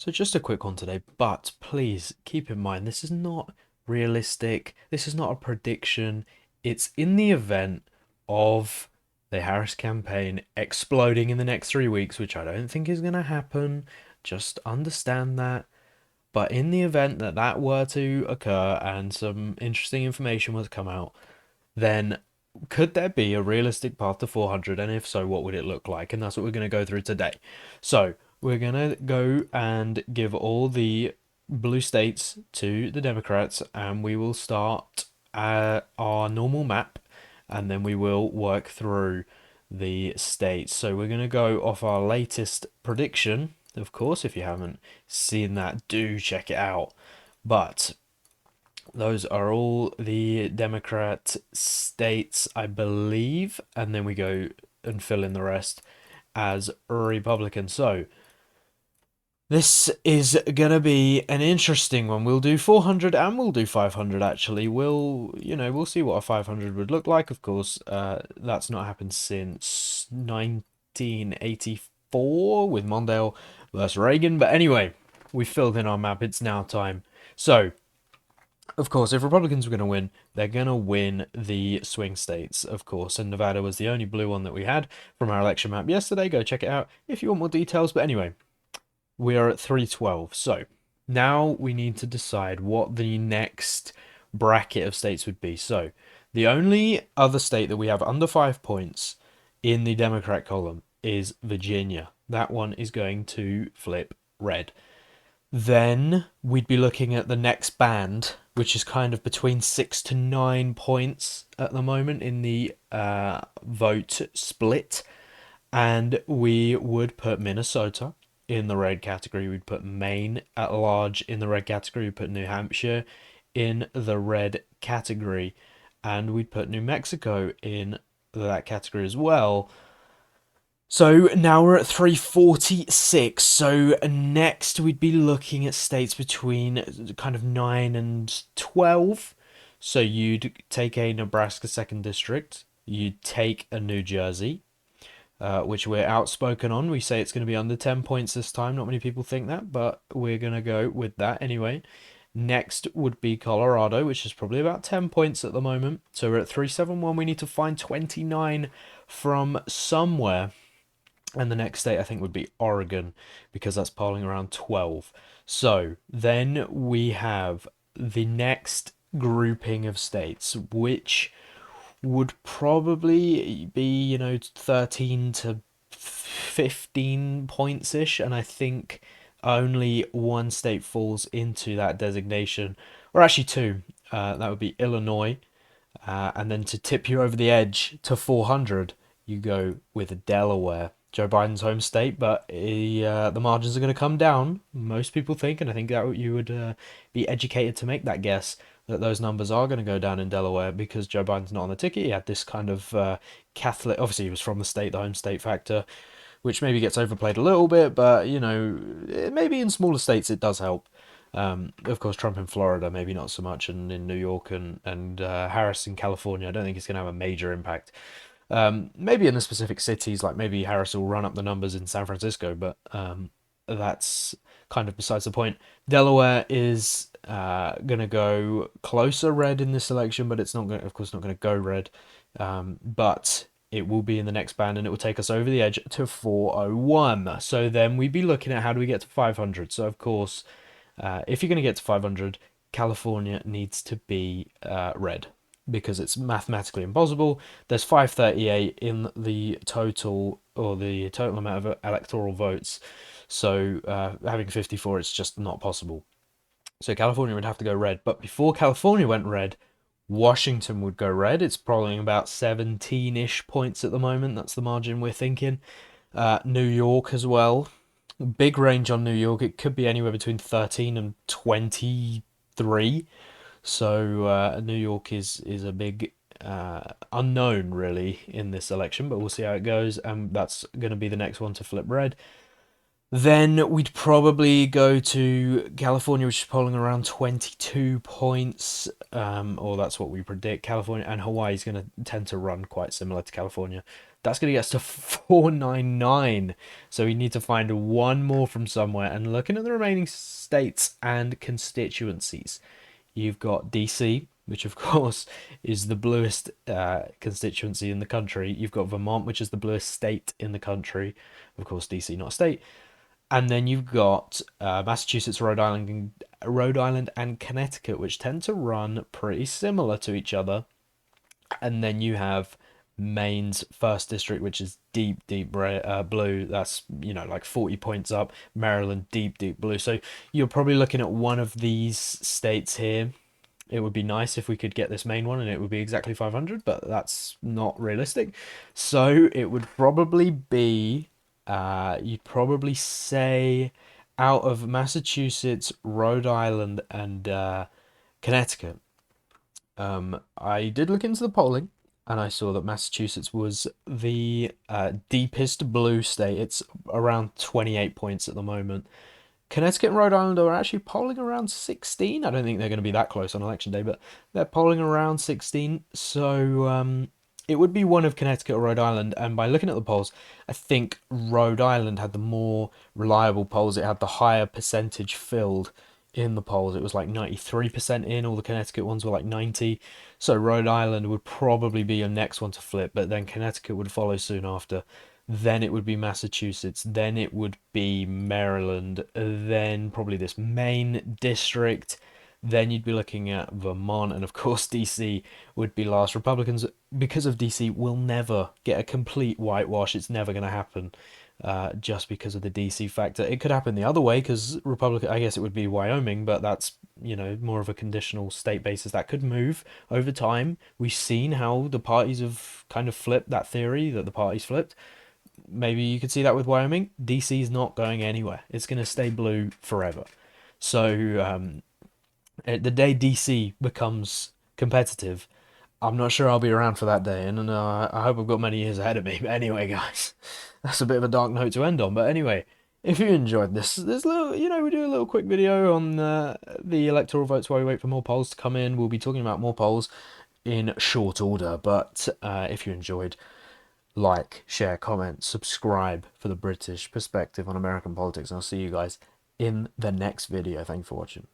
So just a quick one today, but please keep in mind this is not realistic. This is not a prediction. It's in the event of the Harris campaign exploding in the next 3 weeks, which I don't think is going to happen. Just understand that. But in the event that that were to occur and some interesting information was to come out, then could there be a realistic path to 400? And if so, what would it look like? And that's what we're going to go through today. So we're going to go and give all the blue states to the Democrats, and we will start our normal map, and then we will work through the states. So we're going to go off our latest prediction. Of course, if you haven't seen that, do check it out. But those are all the Democrat states, I believe, and then we go and fill in the rest as Republican. So this is gonna be an interesting one. We'll do 400 and we'll do 500 actually. We'll see what a 500 would look like. Of course, that's not happened since 1984 with Mondale versus Reagan. But anyway, we filled in our map. It's now time. So of course, if Republicans were going to win, they're going to win the swing states, of course. And Nevada was the only blue one that we had from our election map yesterday. Go check it out if you want more details. But anyway, we are at 312. So now we need to decide what the next bracket of states would be. So the only other state that we have under 5 points in the Democrat column is Virginia. That one is going to flip red. Then we'd be looking at the next band, which is kind of between 6 to 9 points at the moment in the vote split. And we would put Minnesota in the red category. We'd put Maine at large in the red category. We'd put New Hampshire in the red category. And we'd put New Mexico in that category as well. So now we're at 346. So next we'd be looking at states between kind of 9 and 12. So you'd take a Nebraska 2nd District. You'd take a New Jersey, which we're outspoken on. We say it's going to be under 10 points this time. Not many people think that, but we're going to go with that anyway. Next would be Colorado, which is probably about 10 points at the moment. So we're at 371. We need to find 29 from somewhere. And the next state I think would be Oregon because that's polling around 12. So then we have the next grouping of states, which would probably be, 13 to 15 points ish. And I think only one state falls into that designation, or actually two. That would be Illinois. And then to tip you over the edge to 400, you go with Delaware. Joe Biden's home state, but the margins are going to come down. Most people think, and I think that you would be educated to make that guess, that those numbers are going to go down in Delaware because Joe Biden's not on the ticket. He had this kind of Catholic, obviously he was from the state, the home state factor, which maybe gets overplayed a little bit, but maybe in smaller states it does help. Of course, Trump in Florida, maybe not so much, and in New York and Harris in California, I don't think it's going to have a major impact. Maybe in the specific cities, like maybe Harris will run up the numbers in San Francisco, but that's kind of besides the point. Delaware is going to go closer red in this election, but it's not going, of course, not going to go red. But it will be in the next band, and it will take us over the edge to 401. So then we'd be looking at how do we get to 500. So of course, if you're going to get to 500, California needs to be red because it's mathematically impossible. There's 538 in the total, or the total amount of electoral votes. So having 54, it's just not possible. So California would have to go red. But before California went red, Washington would go red. It's probably about 17-ish points at the moment. That's the margin we're thinking. New York as well. Big range on New York. It could be anywhere between 13 and 23. So New York is a big unknown really in this election, but we'll see how it goes. And that's going to be the next one to flip red. Then we'd probably go to California, which is polling around 22 points, or that's what we predict. California and Hawaii is going to tend to run quite similar to California. That's going to get us to 499. So we need to find one more from somewhere. And looking at the remaining states and constituencies, you've got DC, which of course is the bluest constituency in the country. You've got Vermont, which is the bluest state in the country. Of course, DC not a state. And then you've got Massachusetts, Rhode Island, and Connecticut, which tend to run pretty similar to each other. And then you have Maine's first district, which is deep, deep blue. That's, like 40 points up. Maryland, deep, deep blue. So you're probably looking at one of these states here. It would be nice if we could get this main one and it would be exactly 500, but that's not realistic. So it would probably be, you'd probably say out of Massachusetts, Rhode Island, and Connecticut. I did look into the polling, and I saw that Massachusetts was the deepest blue state. It's around 28 points at the moment. Connecticut and Rhode Island are actually polling around 16. I don't think they're going to be that close on election day, but they're polling around 16. So it would be one of Connecticut or Rhode Island. And by looking at the polls, I think Rhode Island had the more reliable polls. It had the higher percentage filled in the polls. It was like 93% in. All the Connecticut ones were like 90. So Rhode Island would probably be your next one to flip, but then Connecticut would follow soon after. Then it would be Massachusetts, then it would be Maryland, then probably this Maine district, then you'd be looking at Vermont, and of course DC would be last. Republicans, because of DC, will never get a complete whitewash. It's never going to happen, just because of the DC factor. It could happen the other way, because Republican, I guess it would be Wyoming, but that's, more of a conditional state basis. That could move over time. We've seen how the parties have kind of flipped that theory that the parties flipped. Maybe you could see that with Wyoming. DC is not going anywhere. It's going to stay blue forever. So the day DC becomes competitive, I'm not sure I'll be around for that day, and I hope I've got many years ahead of me. But anyway, guys, that's a bit of a dark note to end on. But anyway, if you enjoyed this little, we do a little quick video on the electoral votes while we wait for more polls to come in. We'll be talking about more polls in short order. But if you enjoyed, like, share, comment, subscribe for the British perspective on American politics. And I'll see you guys in the next video. Thank you for watching.